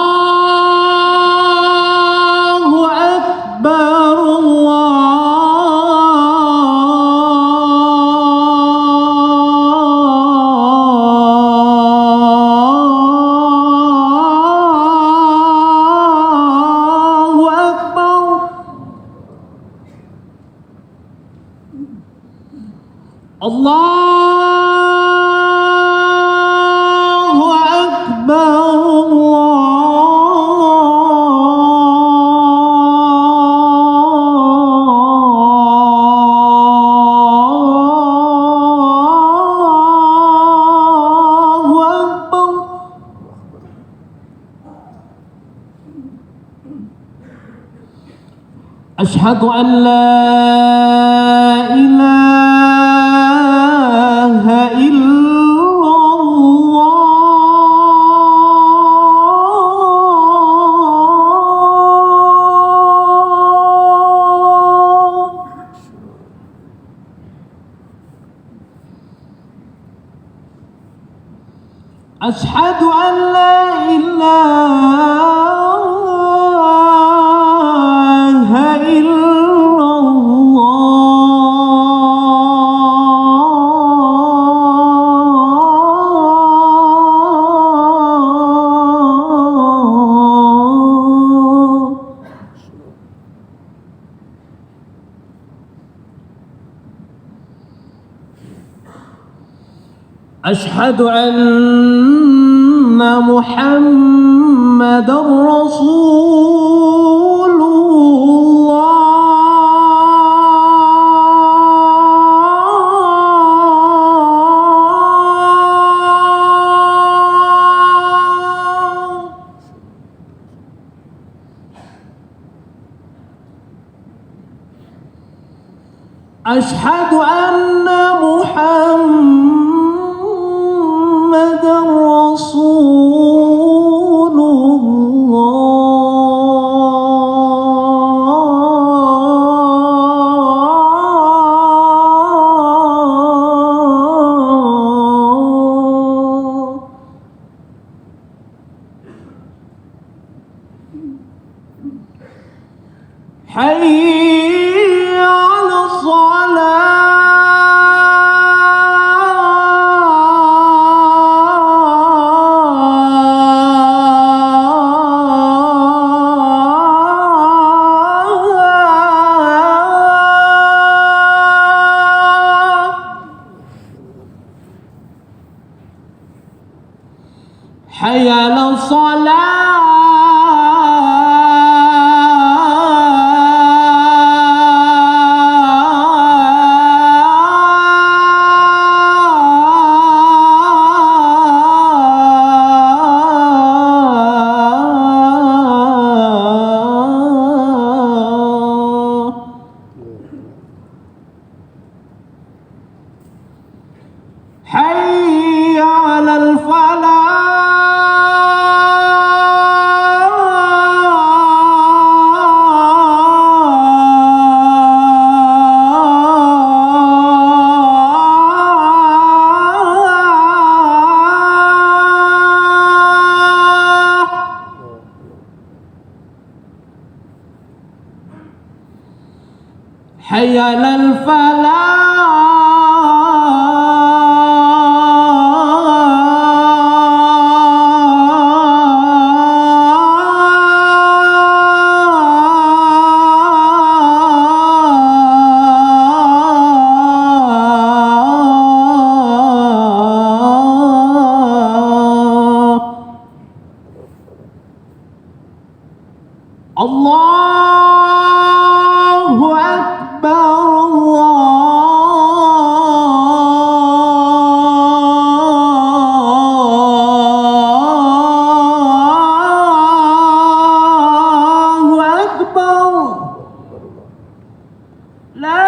Allahu Akbar, Allahu Akbar, Allahu Akbar. أشهد أن لا إله إلا الله. أشهد أن لا إله أشهد أن محمد رسول الله. أشهد أن محمد رسول الله. حي على حي على حي على حي على Allahu Akbar, Allahu Akbar. La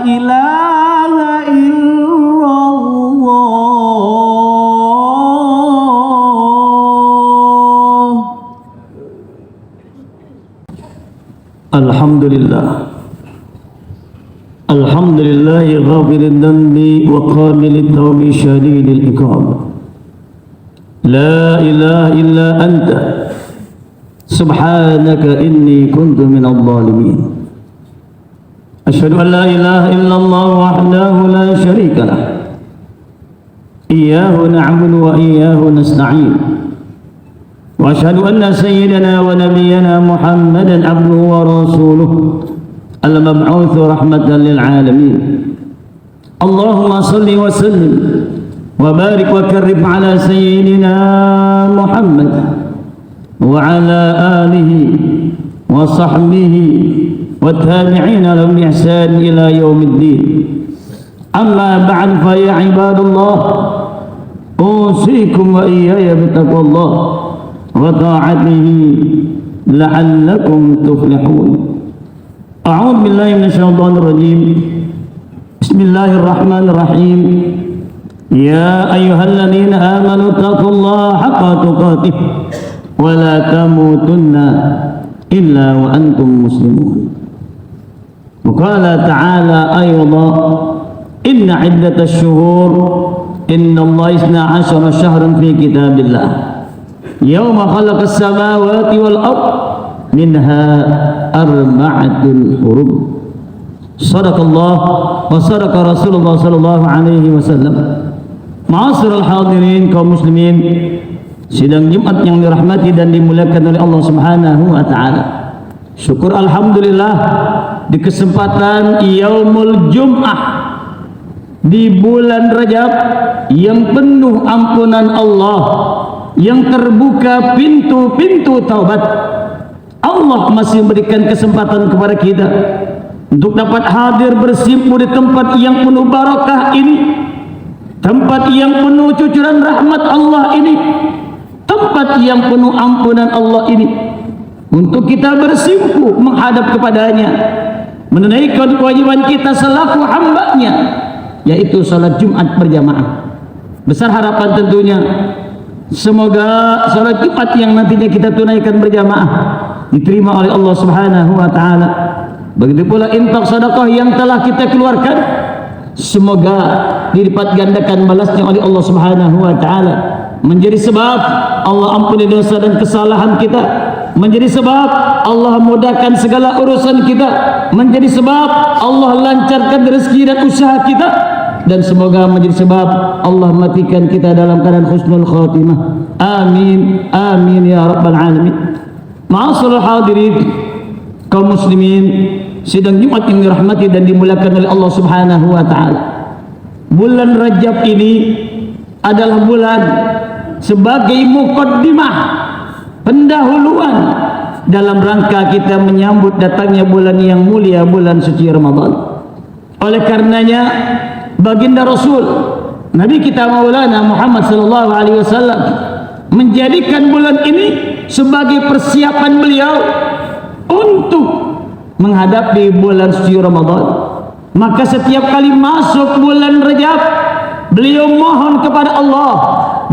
ilaha illallah. Alhamdulillah. Alhamdulillahi ghafiril dhanbi wa qabilit tawbi syadidil iqab. La ilaha illa anta subhanaka inni kuntu minadh dhalimin. Asyhadu an la ilaha illallah wahdahu la syarika lah. Iyyahu na'budu wa iyyahu nasta'in. Wa asyhadu anna sayyidana wa nabiyyana Muhammadan abduhu wa rasuluhu al-mab'uts rahmatan lil alamin. Allahumma shalli wa sallim wa barik wa karrim ala sayyidina Muhammad wa ala alihi wa sahbihi wa tabi'ina lahum bi ihsan ila yaumiddin. Amma ba'd, fa ya ibadallah, usikum wa iyaya bittaqwallah wa ta'atihi la'allakum tuflihun. A'udzu billahi minasyaitonir rajim. Bismillahirrahmanirrahim. Ya ayyuhalladzina amanu taqullaha haqqa tuqatih wa la tamutunna illa wa antum muslimun. Wa qala ta'ala aydan inna 'iddatash shuhur innallaha isna 'ashara shahran fi kitabillah yawma khalaqas samawati wal ardh minha arba'atul hurum. Sadaqallah wa sadaqa Rasulullah sallallahu alaihi wasallam. Ma'asyiral hadirin kaum muslimin, sidang Jumat yang dirahmati dan dimuliakan oleh Allah Subhanahu wa taala. Syukur alhamdulillah di kesempatan Yaumul Jum'ah di bulan Rajab yang penuh ampunan Allah, yang terbuka pintu-pintu taubat. Allah masih berikan kesempatan kepada kita untuk dapat hadir bersimpu di tempat yang penuh barakah ini, tempat yang penuh cucuran rahmat Allah ini, tempat yang penuh ampunan Allah ini, untuk kita bersimpu menghadap kepadanya, menunaikan kewajiban kita selaku hambanya, yaitu salat Jumat berjamaah. Besar harapan tentunya semoga salat Jumat yang nantinya kita tunaikan berjamaah diterima oleh Allah Subhanahu wa taala. Begitu pula infak sedekah yang telah kita keluarkan, semoga dilipat gandakan balasnya oleh Allah Subhanahu wa taala, menjadi sebab Allah ampuni dosa dan kesalahan kita, menjadi sebab Allah mudahkan segala urusan kita, menjadi sebab Allah lancarkan rezeki dan usaha kita, dan semoga menjadi sebab Allah matikan kita dalam keadaan husnul khatimah. Amin amin ya rabbal alamin. Ma'asyiral hadirin kaum muslimin, sidang Jumat yang dirahmati dan dimuliakan oleh Allah Subhanahu wa taala. Bulan Rajab ini adalah bulan sebagai muqaddimah, pendahuluan dalam rangka kita menyambut datangnya bulan yang mulia, bulan suci Ramadan. Oleh karenanya baginda Rasul Nabi kita Maulana Muhammad sallallahu alaihi wasallam menjadikan bulan ini sebagai persiapan beliau untuk menghadapi bulan suci Ramadan. Maka setiap kali masuk bulan Rajab, beliau mohon kepada Allah,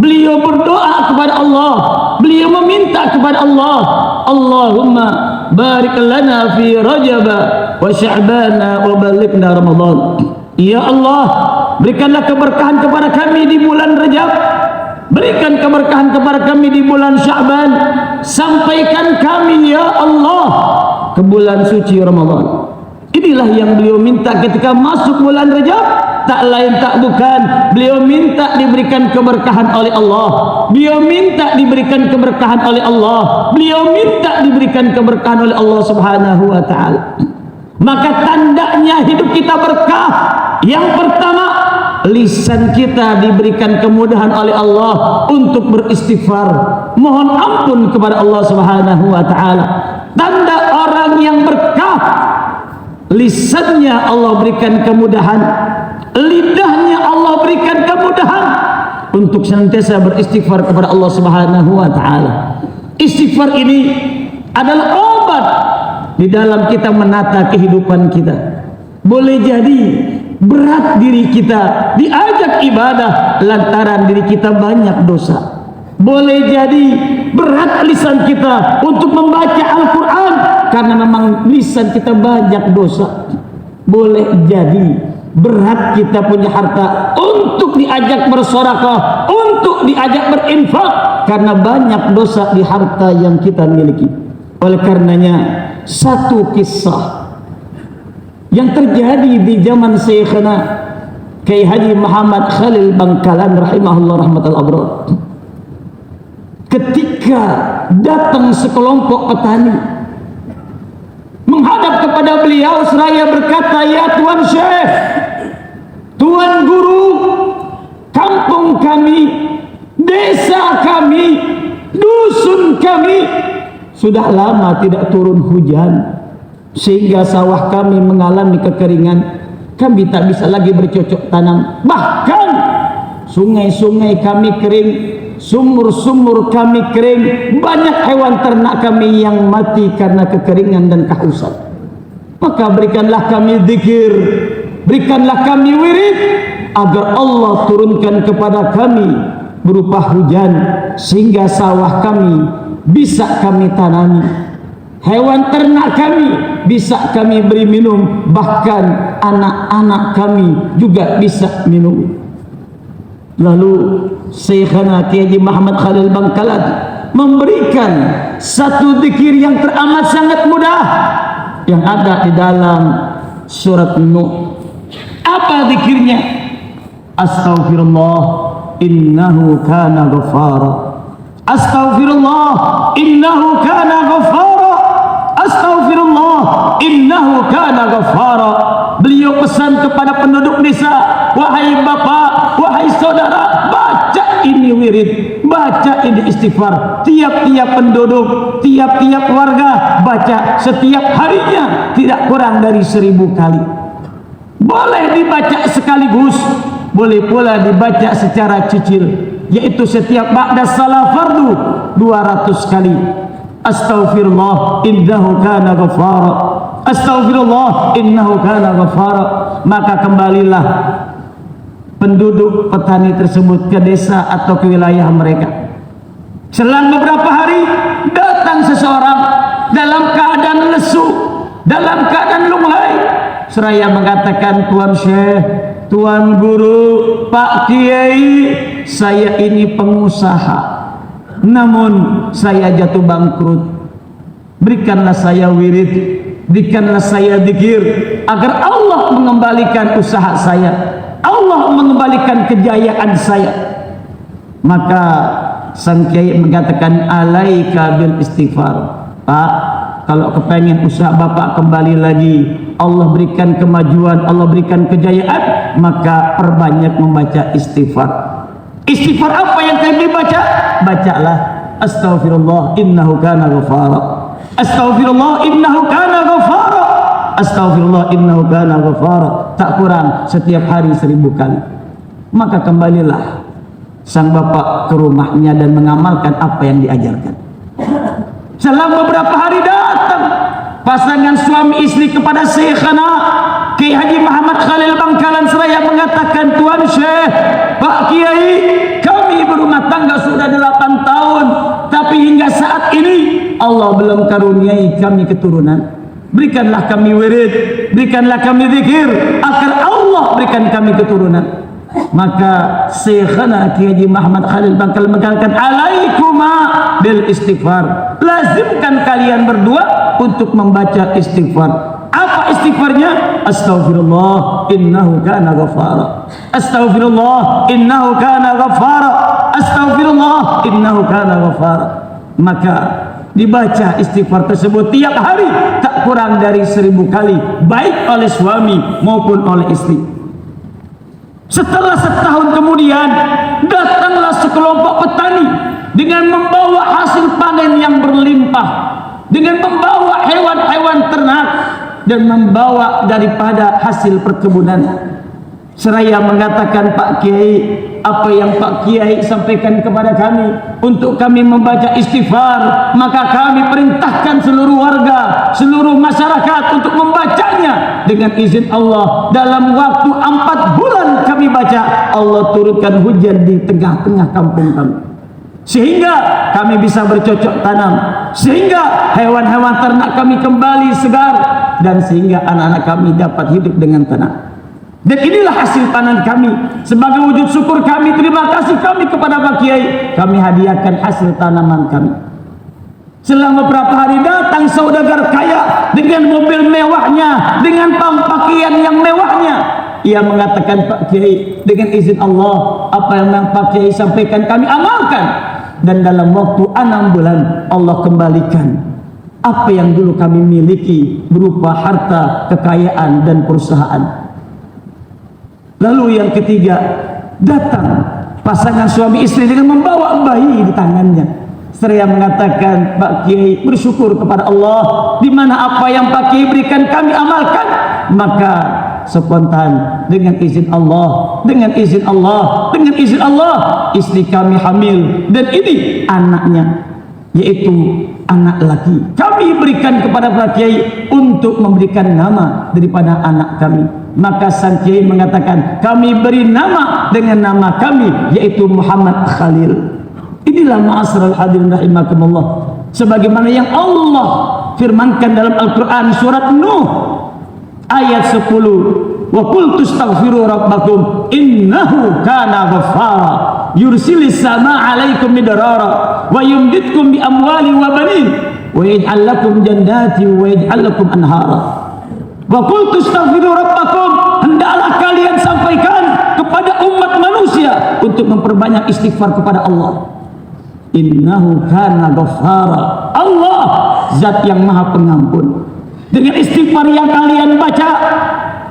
beliau berdoa kepada Allah, beliau meminta kepada Allah, Allahumma barik lana fi Rajab wa Sya'ban wa balighna Ramadan. Ya Allah, berikanlah keberkahan kepada kami di bulan Rajab, berikan keberkahan kepada kami di bulan Sya'ban, sampaikan kami ya Allah ke bulan suci Ramadan. Inilah yang beliau minta ketika masuk bulan Rajab, tak lain tak bukan beliau minta diberikan keberkahan oleh Allah, beliau minta diberikan keberkahan oleh Allah, beliau minta diberikan keberkahan oleh Allah Subhanahu wa taala. Maka tandanya hidup kita berkah, yang pertama, lisan kita diberikan kemudahan oleh Allah untuk beristighfar, mohon ampun kepada Allah Subhanahu wa taala. Tanda orang yang berkah, lisannya Allah berikan kemudahan, lidahnya Allah berikan kemudahan untuk senantiasa beristighfar kepada Allah Subhanahu wa taala. Istighfar ini adalah obat di dalam kita menata kehidupan kita. Boleh jadi berat diri kita diajak ibadah lantaran diri kita banyak dosa. Boleh jadi berat lisan kita untuk membaca Al-Quran karena memang lisan kita banyak dosa. Boleh jadi berat kita punya harta untuk diajak bersedekah, untuk diajak berinfak, karena banyak dosa di harta yang kita miliki. Oleh karenanya, satu kisah yang terjadi di zaman Syekhana Kiai Haji Muhammad Khalil Bangkalan rahimahullah rahmatal abrar, ketika datang sekelompok petani menghadap kepada beliau seraya berkata, "Ya Tuan Syekh, Tuan Guru, kampung kami, desa kami, dusun kami sudah lama tidak turun hujan, sehingga sawah kami mengalami kekeringan. Kami tak bisa lagi bercocok tanam. Bahkan sungai-sungai kami kering, sumur-sumur kami kering, banyak hewan ternak kami yang mati karena kekeringan dan kehausan. Maka berikanlah kami zikir, berikanlah kami wirid, agar Allah turunkan kepada kami berupa hujan, sehingga sawah kami bisa kami tanami, hewan ternak kami bisa kami beri minum, bahkan anak-anak kami juga bisa minum." Lalu Syekhana Kiai Haji Muhammad Khalil Bangkalan memberikan satu zikir yang teramat sangat mudah yang ada di dalam surat Nuh. Apa zikirnya? Astaghfirullah innahu kana ghaffara. Astaghfirullah innahu kana ghaffara. Astaghfirullah innahu kana ghaffara. Beliau pesan kepada penduduk desa, wahai bapak, wahai saudara, baca ini wirid, baca ini istighfar. Tiap-tiap penduduk, tiap-tiap warga baca setiap harinya tidak kurang dari 1000 kali. Boleh dibaca sekaligus, boleh pula dibaca secara cicil, yaitu setiap ba'da salat fardu 200 kali. Astaghfirullah innahu kana ghaffara. Astaghfirullah innahu kana ghaffara. Maka kembalilah penduduk petani tersebut ke desa atau ke wilayah mereka. Selang beberapa hari datang seseorang dalam keadaan lesu, dalam keadaan lunglai, seraya mengatakan, "Tuan Syekh, Tuan Guru, Pak Kiai, saya ini pengusaha, namun saya jatuh bangkrut. Berikanlah saya wirid, berikanlah saya zikir, agar Allah mengembalikan usaha saya, Allah mengembalikan kejayaan saya." Maka sang kiai mengatakan, "Alaika bil istighfar. Pak, kalau kepengen usaha bapak kembali lagi, Allah berikan kemajuan, Allah berikan kejayaan, maka perbanyak membaca istighfar." Istighfar apa yang kami baca? Bacalah astaghfirullah innahu kana ghaffara. Astaghfirullah innahu kana ghaffara. Astaghfirullah innahu kana ghaffara. Tak kurang setiap hari 1000 kali. Maka kembalilah sang bapak ke rumahnya dan mengamalkan apa yang diajarkan. Selama beberapa hari datang pasangan suami istri kepada Syekhana Kiai Haji Muhammad Khalil Bangkalan seraya mengatakan, "Tuan Syekh, Pak Kiai, kami berumah tangga sudah 8 tahun, tapi hingga saat ini Allah belum karuniai kami keturunan. Berikanlah kami wirid, berikanlah kami zikir, agar Allah berikan kami keturunan." Maka Syekhana Kiai Haji Muhammad Khalil Bangkalan mengatakan, "Alaikuma bil istighfar." Lazimkan kalian berdua untuk membaca istighfar. Apa istighfarnya? Astaghfirullah innahu kana ghaffara. Astaghfirullah innahu kana ghaffara. Astaghfirullah innahu kana ghaffara. Maka dibaca istighfar tersebut tiap hari tak kurang dari 1000 kali, baik oleh suami maupun oleh istri. Setelah setahun kemudian datanglah sekelompok petani dengan membawa hasil panen yang berlimpah, dengan membawa hewan-hewan ternak dan membawa daripada hasil perkebunan. Seraya mengatakan, "Pak Kiai, apa yang Pak Kiai sampaikan kepada kami untuk kami membaca istighfar, maka kami perintahkan seluruh warga, seluruh masyarakat untuk membacanya dengan izin Allah. Dalam waktu 4 bulan kami baca, Allah turunkan hujan di tengah-tengah kampung kami. sehingga kami bisa bercocok tanam, sehingga hewan-hewan ternak kami kembali segar, dan sehingga anak-anak kami dapat hidup dengan tenang. Dan inilah hasil panen kami. Sebagai wujud syukur kami, terima kasih kami kepada Pak Kiai, kami hadiahkan hasil tanaman kami. Selama beberapa hari datang saudagar kaya dengan mobil mewahnya, dengan pakaian yang mewahnya. Ia mengatakan, Pak Kiai, dengan izin Allah, apa yang Pak Kiai sampaikan kami amalkan. Dan dalam waktu 6 bulan Allah kembalikan apa yang dulu kami miliki berupa harta, kekayaan, dan perusahaan. Lalu yang ketiga, datang pasangan suami istri dengan membawa bayi di tangannya. Seraya mengatakan, Pak Kiai bersyukur kepada Allah, di mana apa yang Pak Kiai berikan kami amalkan. Maka spontan dengan izin Allah, dengan izin Allah, dengan izin Allah, istri kami hamil, dan ini anaknya, yaitu anak laki. Kami berikan kepada Pak Kiai untuk memberikan nama daripada anak kami. Maka sang Kiai mengatakan, kami beri nama dengan nama kami, yaitu Muhammad Khalil. Inilah ma'asyiral hadirin rahimakumullah, sebagaimana yang Allah firmankan dalam Al-Quran surat Nuh ayat 10, wa qultu astaghfiru rabbakum innahu kana ghaffara yursilis samaa 'alaikum midrara wa yumditkum bi amwali wa banin wa yaj'al lakum jannatin wa yaj'al lakum anhara. Wa qultu astaghfiru rabbakum, hendaklah kalian sampaikan kepada umat manusia untuk memperbanyak istighfar kepada Allah. Innahu kana ghaffara, Allah zat yang maha pengampun. Dengan istighfar yang kalian baca,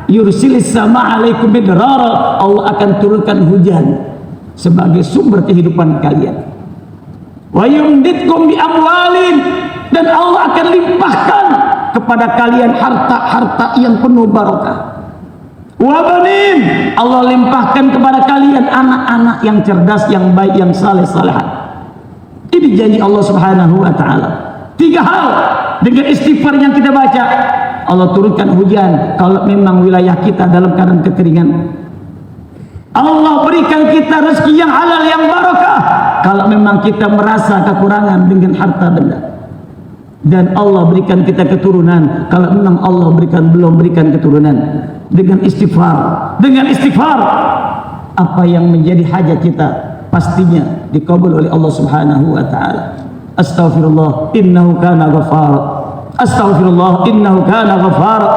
yursilis sama alaikum midrara, Allah akan turunkan hujan sebagai sumber kehidupan kalian. Wa yumditkum bi amwalin, dan Allah akan limpahkan kepada kalian harta-harta yang penuh barokah. Wa banin, Allah limpahkan kepada kalian anak-anak yang cerdas, yang baik, yang saleh-salehat. Ini janji Allah Subhanahu wa taala. 3 hal dengan istighfar yang kita baca, Allah turunkan hujan kalau memang wilayah kita dalam keadaan kekeringan. Allah berikan kita rezeki yang halal, yang barakah kalau memang kita merasa kekurangan dengan harta benda. Dan Allah berikan kita keturunan kalau memang Allah belum berikan keturunan. Dengan istighfar, apa yang menjadi hajat kita pastinya dikabul oleh Allah Subhanahu wa taala. Astaghfirullah innahu kana ghafara. Astaghfirullah innahu kana ghafara.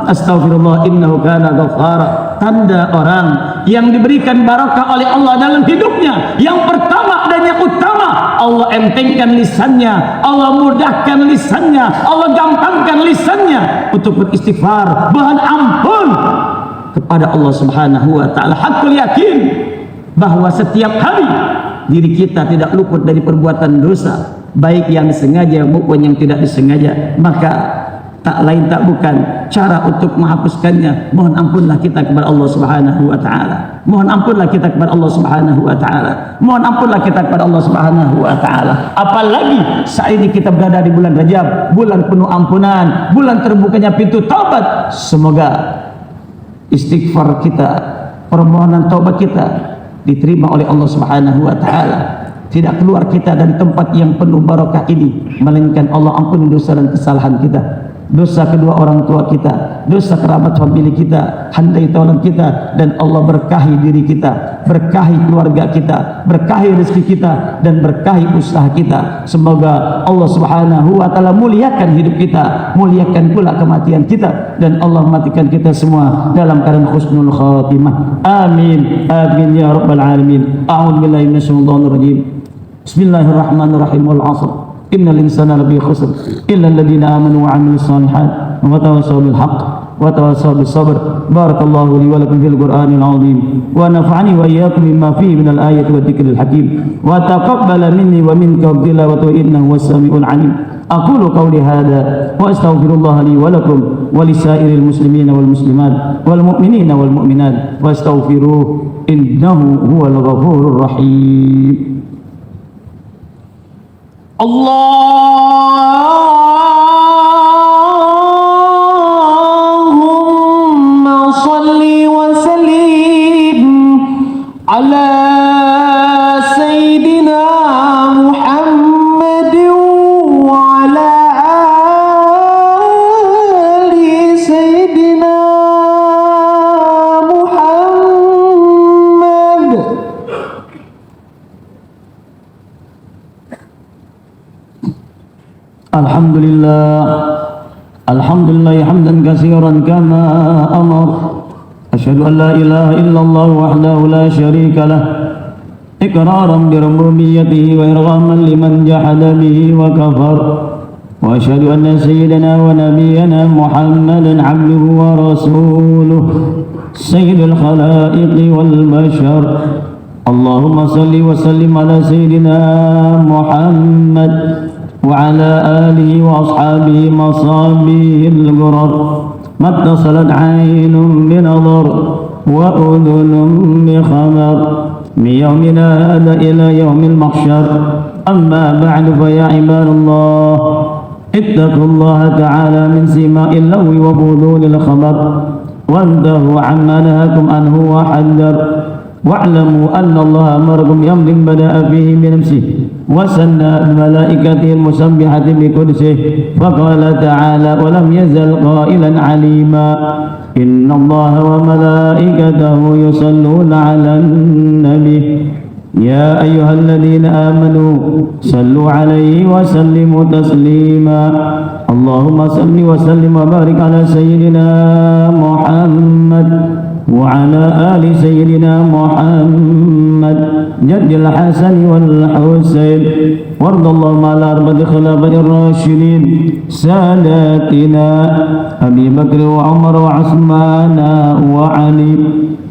Astaghfirullah innahu kana ghafara. Tanda orang yang diberikan barakah oleh Allah dalam hidupnya, yang pertama dan yang utama, Allah entengkan lisannya, Allah mudahkan lisannya, Allah gampangkan lisannya untuk beristighfar, bahan ampun kepada Allah Subhanahu wa taala. Hakul yakin bahwa setiap hari diri kita tidak luput dari perbuatan dosa, baik yang disengaja maupun yang tidak disengaja. Maka tak lain tak bukan cara untuk menghapuskannya, mohon ampunlah kita kepada Allah Subhanahu wa taala. Mohon ampunlah kita kepada Allah Subhanahu wa taala. Mohon ampunlah kita kepada Allah Subhanahu wa taala. Apalagi saat ini kita berada di bulan Rajab, bulan penuh ampunan, bulan terbukanya pintu taubat. Semoga istighfar kita, permohonan taubat kita diterima oleh Allah Subhanahu wa taala. Tidak keluar kita dari tempat yang penuh barakah ini melainkan Allah ampuni dosa dan kesalahan kita, dosa kedua orang tua kita, dosa kerabat famili kita, handai tolong kita, dan Allah berkahi diri kita, berkahi keluarga kita, berkahi rezeki kita, dan berkahi usaha kita. Semoga Allah Subhanahu wa taala muliakan hidup kita, muliakan pula kematian kita, dan Allah matikan kita semua dalam keadaan husnul khatimah. Amin amin ya rabbal alamin. A'udzu billahi minasyaitonir rajim. Bismillahirrahmanirrahim. Wal 'ashr innal insana lafi khusr illa alladhina amanu wa 'amilus shalihat wa tawassaw bil haqq wa tawassaw bis sabr. Barakallahu li wa lakum fil Qur'anil 'azim wa nafa'ani wa iyyakum bima fihi minal ayati wa dzikril hakim wa taqabbala minni wa minkum tilawatahu innahu was-sami'ul 'alim. Aqulu qawli hadha wa astaghfirullah li wa lakum wa lisairil muslimina wal muslimat wal mu'minina wal mu'minat wastaghfiruhu innahu huwal ghafurur rahim. Allahumma salli wa sallim ala sayyidina Alhamdulillah hamdan katsiran kama amar. Asyhadu an la ilaha illallah wahdahu la syarika lah. Iqraran bi rububiyyatihi wa irghaman liman jahada bihi wa kafar. Wa asyhadu anna sayyidana wa nabiyyana Muhammadan 'abduhu wa rasuluhu sayyidul khalaiqi wal bashar. Allahumma salli wa sallim ala sayyidina Muhammad wa ala alihi wa ashabihi masabihil ghurar. Mattasalat 'ainun bi nadar wa udhunun bi khabar min yawmina hadha ila yawmil mahsyar. Amma ba'du fa ya ibadallah ittaqullaha ta'ala min sima'il lawi wa budulil khabar wantahu amma nahakum anhu wa haddar. Wa'lamu anna Allah amarakum yamrin bada'a fihi bi nafsihi wa sanna malaikatihi al-musabbihati bi qudsihi faqala ta'ala wa lam yazal qailan 'alima inna Allah wa malaikatahu yusalluna 'alan nabi ya ayyuhalladzina amanu sallu 'alaihi wa sallimu taslima. Allahumma salli wa sallim wa barik ala sayyidina Muhammad wa ala ali sayyidina Muhammad jaddil Hasan wal Husain wardallahu ala arba'ati khulafa'ir rasyidin sadatina Abi Bakr wa Umar wa Utsman wa Ali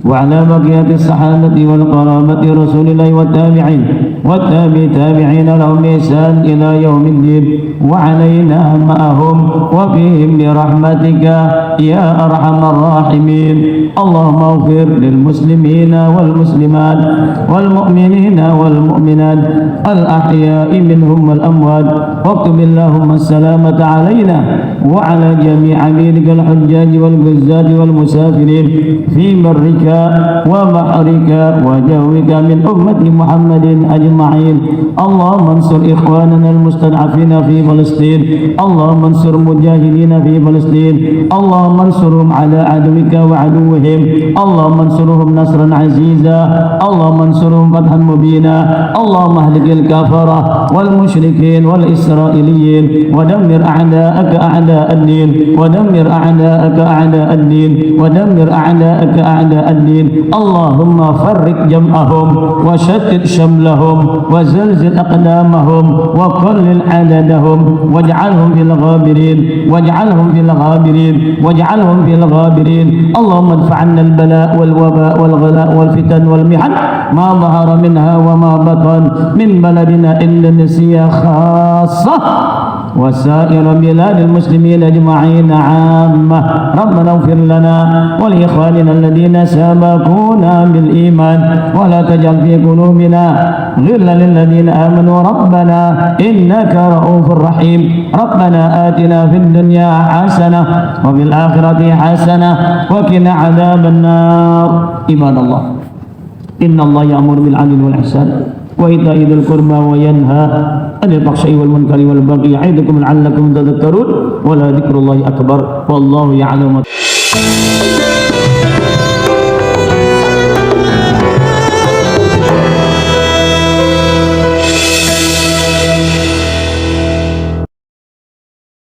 wa ala baqiyati sahabati wal qarabati Rasulillah wa tabi'in wa tabi'in lahum bi ihsan ila yaumiddin wa alaina ma'ahum wa fihim bi rahmatika ya arhamar rahimin. Allahumma ighfir lil muslimina wal muslimat wal mu'minina wal mu'minat al ahya'i minhum wal amwat waktub Allahumma salamata alaina wa ala jami' abidika al hujjaj wal guzzat wal musafirin fi barrika wa bahrika wa jawika min ummati Muhammadin ajma'in. Allahumma ansur ikhwanana al mustad'afina fi Palestin. Allahumma ansur mujahidina fi Palestin. Allahumma ansurhum ala aduwika wa aduwwihim. Allahumma ansurhum nasran aziza. Allahumma ansurhum fathan mubina. Allahumma ahlikil kafara wal musyrikin wal israiliyin wa dammir a'da'aka a'da'ad-din wa dammir a'da'aka a'da'ad-din wa dammir a'da'aka a'da'ad-din. Allahumma farriq jam'ahum wa shattit shamlahum wa zalzil aqdamahum wa qallil adadahum waj'alhum fil ghabirin waj'alhum fil ghabirin waj'alhum fil ghabirin. Allahumma adfa'anna al-bala' wal waba' wal ghala' wal fitan wal mihan ma dhahara minha wa ma batan min baladina Indonesia khassah wa sa'ir biladil muslimin ajma'in 'ammah. Rabbana ighfir lana wa li ikhwanina alladhina sabaquna bil iman wa la taj'al fi qulubina ghillan lil ladzina amanu rabbana innaka ra'ufur rahim. Rabbana atina fid dunya hasanah wa fil akhirati hasanah wa qina 'adzaban nar. Ibadallah innallaha ya'muru bil 'adli wal ihsan wa ita'i dzil qurba wa yanha 'anil fahsya'i wal munkari wal baghi ya'idukum la'allakum tadhakkarun wa la dzikrullahi akbar wallahu ya'lamu.